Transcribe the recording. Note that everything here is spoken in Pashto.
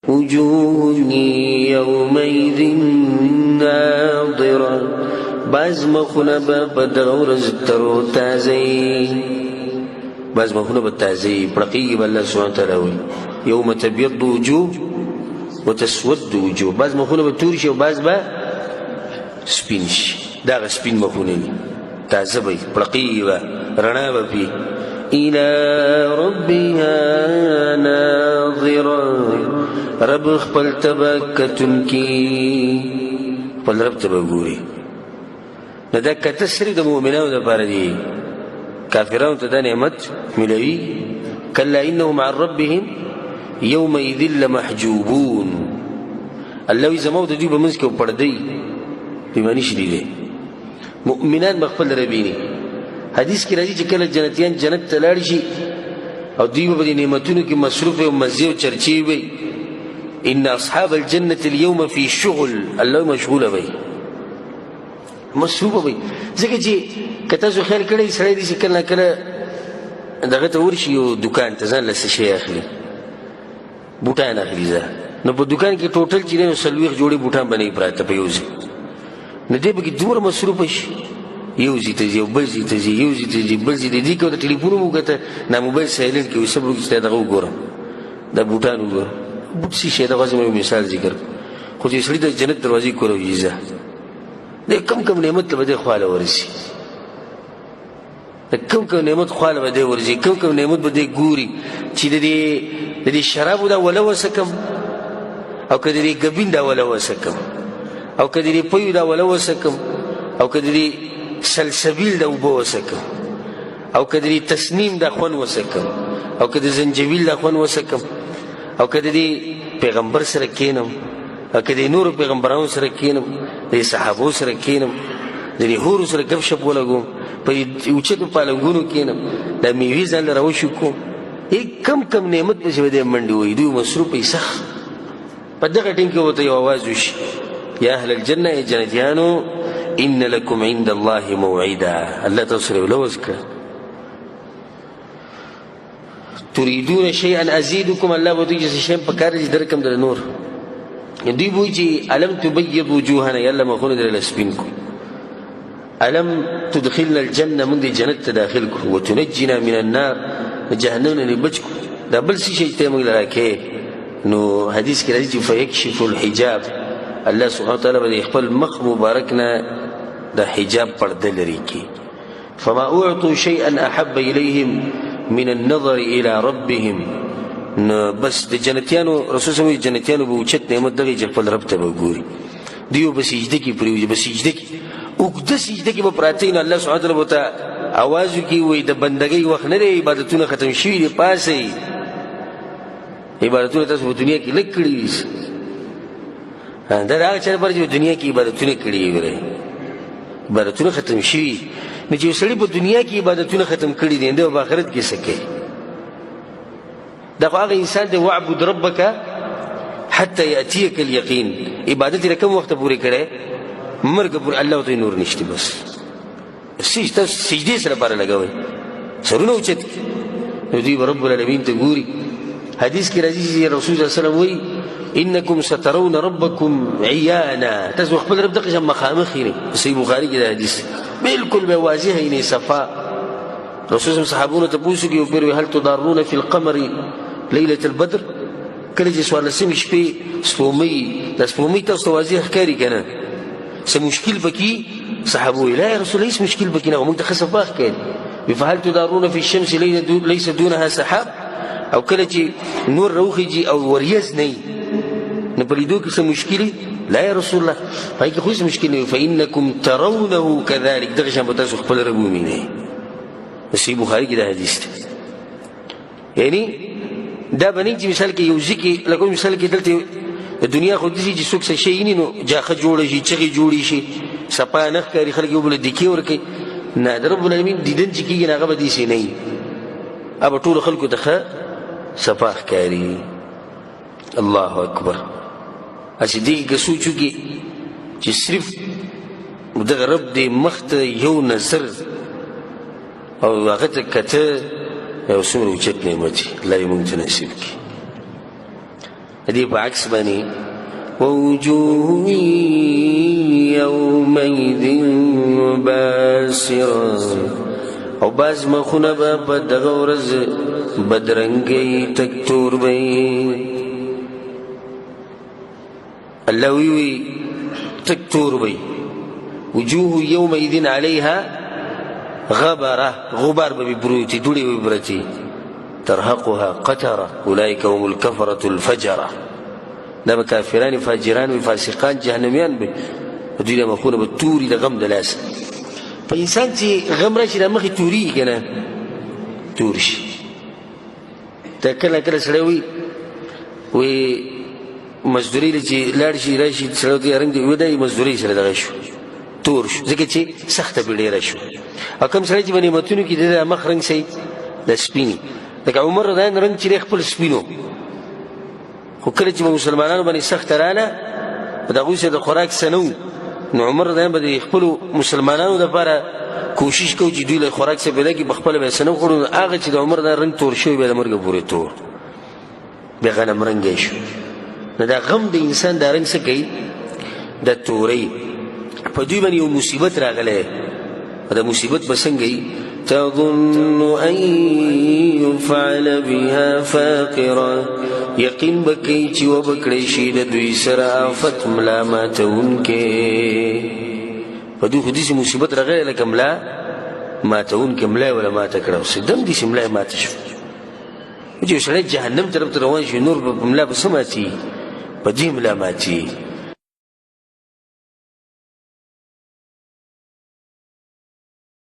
وجوه يومئذ ناظرة بعض مخونه به په دغه ورځ ترو تازه بعض مخونه به تازه پړقېږي به الله سبحانه وتعالی وایي یوم تبیض وجوه وتسود وجوه بعض مخونه به تور شي او بعض به سپین شي دغه سپین مخونه دي تازه به پړقېږي به رڼا به پې إلى ربها ناظرة رب خپل تبه کتونکي خپل رب ته به ګوري نو دا کته صرف د مؤمنانو دپاره دي کافرانو ته دا نعمت ملوي کلا انهم عن ربهم یومئذ لمحجوبون الله وایي زما او د دوی په منځ کې پردی بیماني شدي دی مؤمنان به خپل رب ویني حدیث کې راځي چې کله جنتیان جنت ته لاړ شي او دوی به د نعمتونو کې مصروف او مزې او چرچې وي ان اصحاب الجنة اليوم في شغل الله مشغوله وي مصروفه وي ځکه چې که تاسو خیال کړئ سړی داسې کله کله دغه ته ورشي یو دوکان ته ځان له څه شی اخلي بوټان اخلي ځه نو په دوکان کې ټوټل چې دی نو 40 جوړې بوټان به نه وي پراته په یو ځای نو دی پکې دومره مصروفه شي یو ځای ته ځي او بل ځای ته ځي یو ځای ته ځي بل ځای ته دې کې ورته ټلیفون وکړه نه موبایل سایلنټ کې وي صبر وکړي چې دغه وګورم دا بوټان وګورم بوټ څه شی دغه زما مثال ذکر خو چې سړي د جنت دروازې کوروي ځه د کم نعمت ته به دې خواله ورسي د کم نعمت خواله به دې ورځي کم نعمت به دې ګوري چې د دې شرابو دا وله وسکم او که د دې ګبین دا وله وسکم او که د دې پیو دا وله وسکم او که د دې سلسبیل دا اوبه وسکم او که د دې تسنیم دا خوند وسکم او که د زنجبیل دا خوند وسکم او که د دې پیغمبر سره کینم او که د نورو پیغمبرانو سره کینم د صحابو سره کینم د دې حورو سره ګپ شپ ولګوم په اوچتو پالنګونو کینم دا میوې ځان له راوشي کوم کم نعمت پسې به دې منډې وایي دوی مصروف وي سخت په دغه ټیم کې ورته یو آواز وشي یا اهل الجنه ای جنتیانو ان لکم عند الله موعدا الله تاسو سره لوز کړه تريدون شيئا ازيدكم الله به دوی چې شی په کار دي درکم در نور دوی وایي چې الم تبيض وجوهنا یا الله مخونه در لسپین کو الم تدخلنا الجنه من دي جنت تداخل کو وتنجنا من النار جهنم نه بچ کو دا بل شي ته موږ لراکه نو حدیث کې راځي چې فيكشف الحجاب الله سبحانه وتعالى به خپل مخ مبارکنا د حجاب پرده لري کی فما اعطوا شيئا احب اليهم من النظر الى ربهم بس د جنتیانو رسول الله جنتیانو به اوچت نعمت دغه خپل رب ته وګوري دیو به سجده کې پریوځي به سجده کې وګد سجده کې به پراتین الله سبحانه وتعالى بوته आवाज کی وي د بندګۍ وخت نه دی عبادتونه ختم شي دي پاسه عبادتونه تاسو په دنیا کې لکړي دا هغه چې پر دنیا کې عبادتونه کړي وي عبادتونه ختم شي نه چې سړي په دنیا کې عبادتونه ختم کړي دي د آخرت کې سکه دا هغه انسان دی وعبد ربک حتى ياتيك اليقين عبادت رقم وخت پوری کړي مرګ پر الله ته نور نشته بس سجدې سره بار لګوي سرونه اوچت دوی رب العالمین ته ګوري حدیث کې راځي رسول الله صلی الله علیه وسلم وایي انکم سترون ربکم عیانا تاسو خپل رب دغه مخامخ یې صحیح بخاری کې دا حدیث بالکل به واضح یې صفا رسول الله صحابونو ته پوښتنه کوي پر هل تضارون فی القمر ليله البدر کله چې سوال سم شپې سپومې د سپومې تاسو واضح ښکاري کنه څه مشکل پکې صحابو لا يا رسول الله ايش مشكل بكنا ومنت خسف اخكين فهل تدارون في الشمس ليس دونها سحاب او كلتي نور روخي او وريزني نبريدوك څه مشكله لا يا رسول الله فايك خوش مشكله فانكم ترونه كذلك دغه بتاسو خپل ربو مينه صحيح بخاري کې دا حدیث يعني دا بنيجي مثال کې یو ځکه لکه مثال کې دلته دنیا خو دې چې څوک څه شي نه جاخه جوړ شي چغي جوړي شي سپا نخ کاری خلک یو بل دکی ورکي نه رب العالمین دیدن چې کیږي هغه به دي سي نه اب ټول خلکو ته سپا کاری الله اکبر اسی دې کې سوچو کې چې صرف دغه رب دې مخت یو نظر او هغه ته کته یو څومره اوچت نعمت لا یې مونږ ته نصیب کړي دې په عکس باندې ووجوه يومئذ باسرة او باز مخونه به په دغه ورځ بدرنګي تک تور وي الله وی تک تور وي وجوه يومئذ عليها غبره غبار ببروتي دولي وبرتي ترهقها قتره اولئك هم الكفرة الفجرة دا كافران فاجران وفاسقان جهنميان به دوی له مخونه به توري د غم د لاس په انسان چې غم راشي د مخې توري کنه تور شي ته کله کله سړی وي مزدوري چې لاړ شي راشي سړی ته رنګ دی ودی مزدوري سره دغه شو تور شو ځکه چې سخته بیډیره شو او کوم سړی چې په نعمتونو کې د مخ رنګ شي د سپینې لکه عمر رضیان رنګ چې خپل سپینو خو کله چې مسلمانانو باندې سخت رااله په دغه څه د خوراک سنو نو عمر رضیان به خپل مسلمانانو لپاره کوشش کوي چې دوی له خوراک څخه پیدا کې بخپل به سنو خورو هغه چې د عمر رضیان رنګ تور شوی به د مرګ پورې تور به غنم رنګ شو نو دا غم د انسان د رنګ څخه کوي د توري په دوی باندې یو مصیبت راغله دا مصیبت بسنګي تظن ان يفعل بها فاقرة یقین بکی چې وبکړی شي د دوی سره آفت ملامتونکې په دوی خو داسې مصیبت راغلی لکه ملا ماتونکې ملا ولا ماته کړه اوس دم داسې ملا ماته شو چې سړی جهنم طرف ته روان شي نور په ملا به څه ماتي په دې ملا ماتي